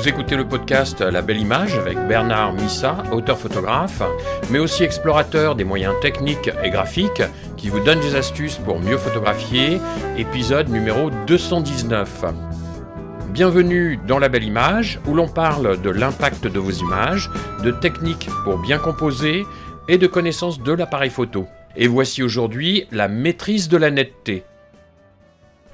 Vous écoutez le podcast La Belle Image avec Bernard Missa, auteur-photographe, mais aussi explorateur des moyens techniques et graphiques qui vous donne des astuces pour mieux photographier, épisode numéro 219. Bienvenue dans La Belle Image où l'on parle de l'impact de vos images, de techniques pour bien composer et de connaissances de l'appareil photo. Et voici aujourd'hui la maîtrise de la netteté.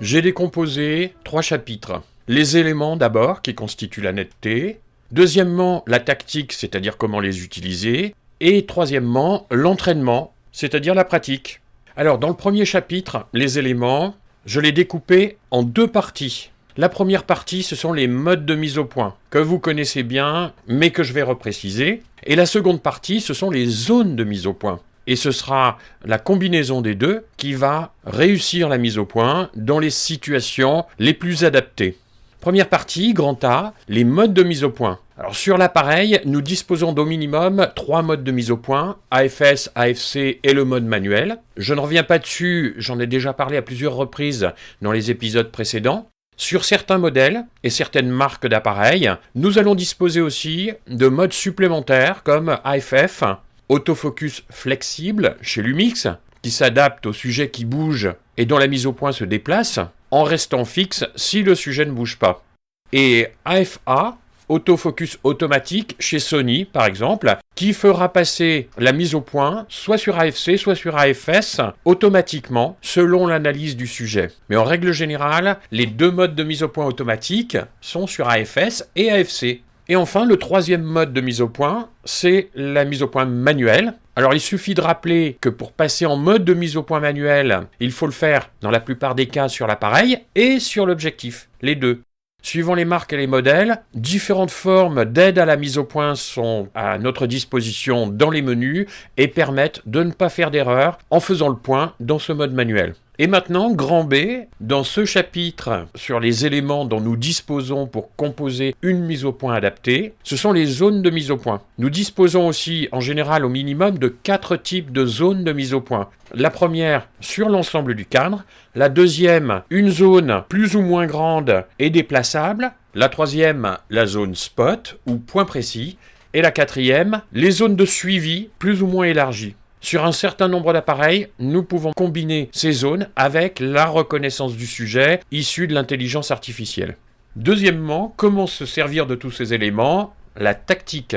J'ai décomposé 3 chapitres. Les éléments d'abord qui constituent la netteté. Deuxièmement, la tactique, c'est-à-dire comment les utiliser. Et troisièmement, l'entraînement, c'est-à-dire la pratique. Alors dans le premier chapitre, les éléments, je les découpé en 2 parties. La première partie, ce sont les modes de mise au point, que vous connaissez bien, mais que je vais repréciser. Et la seconde partie, ce sont les zones de mise au point. Et ce sera la combinaison des deux qui va réussir la mise au point dans les situations les plus adaptées. Première partie, grand A, les modes de mise au point. Alors sur l'appareil, nous disposons d'au minimum 3 modes de mise au point, AFS, AFC et le mode manuel. Je ne reviens pas dessus, j'en ai déjà parlé à plusieurs reprises dans les épisodes précédents. Sur certains modèles et certaines marques d'appareils, nous allons disposer aussi de modes supplémentaires comme AFF, autofocus flexible chez Lumix, qui s'adapte au sujet qui bouge et dont la mise au point se déplace, en restant fixe si le sujet ne bouge pas. Et AFA, autofocus automatique chez Sony par exemple, qui fera passer la mise au point soit sur AFC, soit sur AFS, automatiquement, selon l'analyse du sujet. Mais en règle générale, les 2 modes de mise au point automatique sont sur AFS et AFC. Et enfin, le troisième mode de mise au point, c'est la mise au point manuelle. Alors, il suffit de rappeler que pour passer en mode de mise au point manuel, il faut le faire dans la plupart des cas sur l'appareil et sur l'objectif, les deux. Suivant les marques et les modèles, différentes formes d'aide à la mise au point sont à notre disposition dans les menus et permettent de ne pas faire d'erreur en faisant le point dans ce mode manuel. Et maintenant, grand B, dans ce chapitre sur les éléments dont nous disposons pour composer une mise au point adaptée, ce sont les zones de mise au point. Nous disposons aussi en général au minimum de 4 types de zones de mise au point. La première sur l'ensemble du cadre, la deuxième, une zone plus ou moins grande et déplaçable, la troisième, la zone spot ou point précis, et la quatrième, les zones de suivi plus ou moins élargies. Sur un certain nombre d'appareils, nous pouvons combiner ces zones avec la reconnaissance du sujet issue de l'intelligence artificielle. Deuxièmement, comment se servir de tous ces éléments ? La tactique.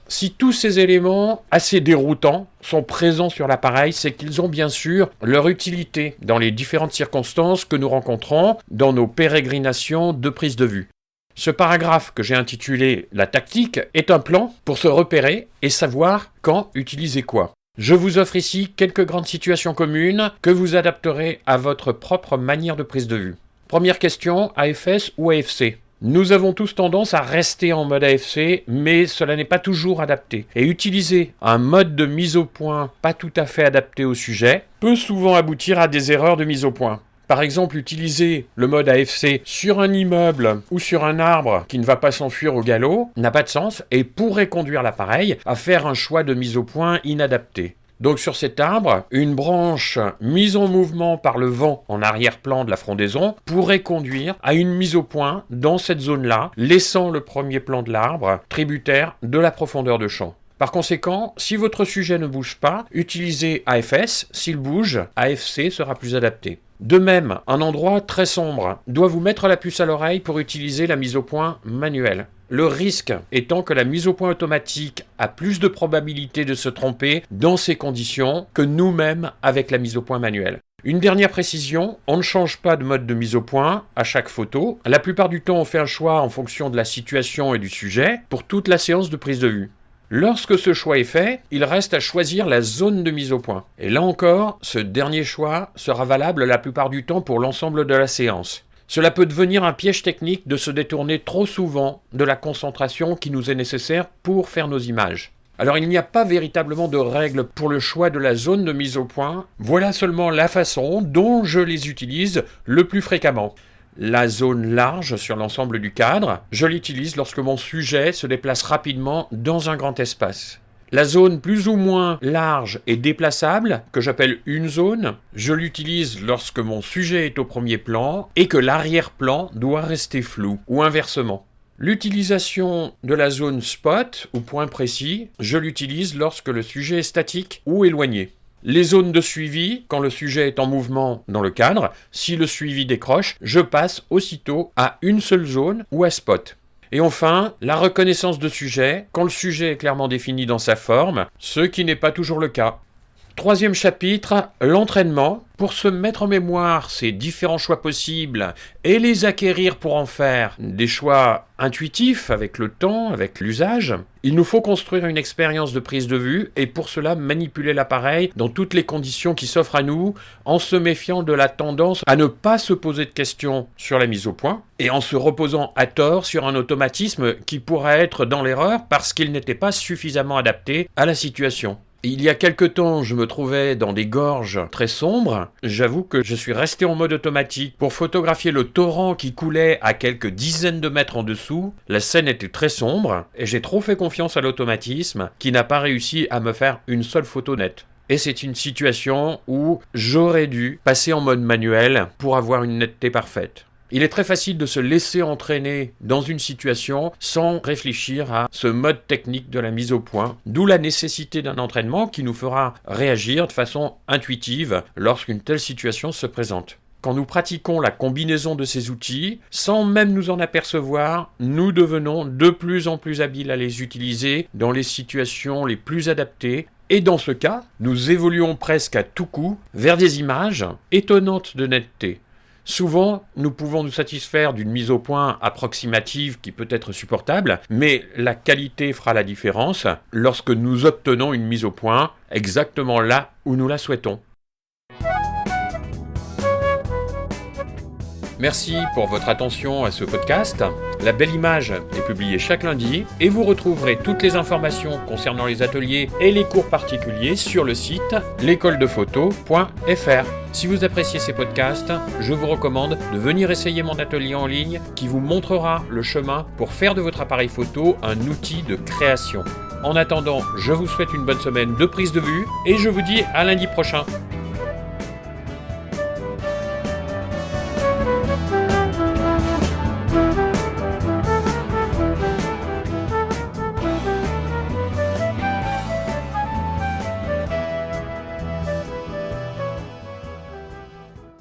Si tous ces éléments assez déroutants sont présents sur l'appareil, c'est qu'ils ont bien sûr leur utilité dans les différentes circonstances que nous rencontrons dans nos pérégrinations de prise de vue. Ce paragraphe que j'ai intitulé « La tactique » est un plan pour se repérer et savoir quand utiliser quoi. Je vous offre ici quelques grandes situations communes que vous adapterez à votre propre manière de prise de vue. Première question, AFS ou AFC ? Nous avons tous tendance à rester en mode AFC, mais cela n'est pas toujours adapté. Et utiliser un mode de mise au point pas tout à fait adapté au sujet peut souvent aboutir à des erreurs de mise au point. Par exemple, utiliser le mode AFC sur un immeuble ou sur un arbre qui ne va pas s'enfuir au galop n'a pas de sens et pourrait conduire l'appareil à faire un choix de mise au point inadapté. Donc sur cet arbre, une branche mise en mouvement par le vent en arrière-plan de la frondaison pourrait conduire à une mise au point dans cette zone-là, laissant le premier plan de l'arbre tributaire de la profondeur de champ. Par conséquent, si votre sujet ne bouge pas, utilisez AFS. S'il bouge, AFC sera plus adapté. De même, un endroit très sombre doit vous mettre la puce à l'oreille pour utiliser la mise au point manuelle. Le risque étant que la mise au point automatique a plus de probabilité de se tromper dans ces conditions que nous-mêmes avec la mise au point manuelle. Une dernière précision, on ne change pas de mode de mise au point à chaque photo. La plupart du temps, on fait un choix en fonction de la situation et du sujet pour toute la séance de prise de vue. Lorsque ce choix est fait, il reste à choisir la zone de mise au point. Et là encore, ce dernier choix sera valable la plupart du temps pour l'ensemble de la séance. Cela peut devenir un piège technique de se détourner trop souvent de la concentration qui nous est nécessaire pour faire nos images. Alors il n'y a pas véritablement de règle pour le choix de la zone de mise au point, voilà seulement la façon dont je les utilise le plus fréquemment. La zone large sur l'ensemble du cadre, je l'utilise lorsque mon sujet se déplace rapidement dans un grand espace. La zone plus ou moins large et déplaçable, que j'appelle une zone, je l'utilise lorsque mon sujet est au premier plan et que l'arrière-plan doit rester flou, ou inversement. L'utilisation de la zone spot ou point précis, je l'utilise lorsque le sujet est statique ou éloigné. Les zones de suivi, quand le sujet est en mouvement dans le cadre, si le suivi décroche, je passe aussitôt à une seule zone ou à spot. Et enfin, la reconnaissance de sujet, quand le sujet est clairement défini dans sa forme, ce qui n'est pas toujours le cas. Troisième chapitre, l'entraînement. Pour se mettre en mémoire ces différents choix possibles et les acquérir pour en faire des choix intuitifs avec le temps, avec l'usage, il nous faut construire une expérience de prise de vue et pour cela manipuler l'appareil dans toutes les conditions qui s'offrent à nous en se méfiant de la tendance à ne pas se poser de questions sur la mise au point et en se reposant à tort sur un automatisme qui pourrait être dans l'erreur parce qu'il n'était pas suffisamment adapté à la situation. Il y a quelque temps, je me trouvais dans des gorges très sombres. J'avoue que je suis resté en mode automatique pour photographier le torrent qui coulait à quelques dizaines de mètres en dessous. La scène était très sombre et j'ai trop fait confiance à l'automatisme qui n'a pas réussi à me faire une seule photo nette. Et c'est une situation où j'aurais dû passer en mode manuel pour avoir une netteté parfaite. Il est très facile de se laisser entraîner dans une situation sans réfléchir à ce mode technique de la mise au point, d'où la nécessité d'un entraînement qui nous fera réagir de façon intuitive lorsqu'une telle situation se présente. Quand nous pratiquons la combinaison de ces outils, sans même nous en apercevoir, nous devenons de plus en plus habiles à les utiliser dans les situations les plus adaptées. Et dans ce cas, nous évoluons presque à tout coup vers des images étonnantes de netteté. Souvent, nous pouvons nous satisfaire d'une mise au point approximative qui peut être supportable, mais la qualité fera la différence lorsque nous obtenons une mise au point exactement là où nous la souhaitons. Merci pour votre attention à ce podcast. La Belle Image est publiée chaque lundi et vous retrouverez toutes les informations concernant les ateliers et les cours particuliers sur le site l'écoledephoto.fr. Si vous appréciez ces podcasts, je vous recommande de venir essayer mon atelier en ligne qui vous montrera le chemin pour faire de votre appareil photo un outil de création. En attendant, je vous souhaite une bonne semaine de prise de vue et je vous dis à lundi prochain.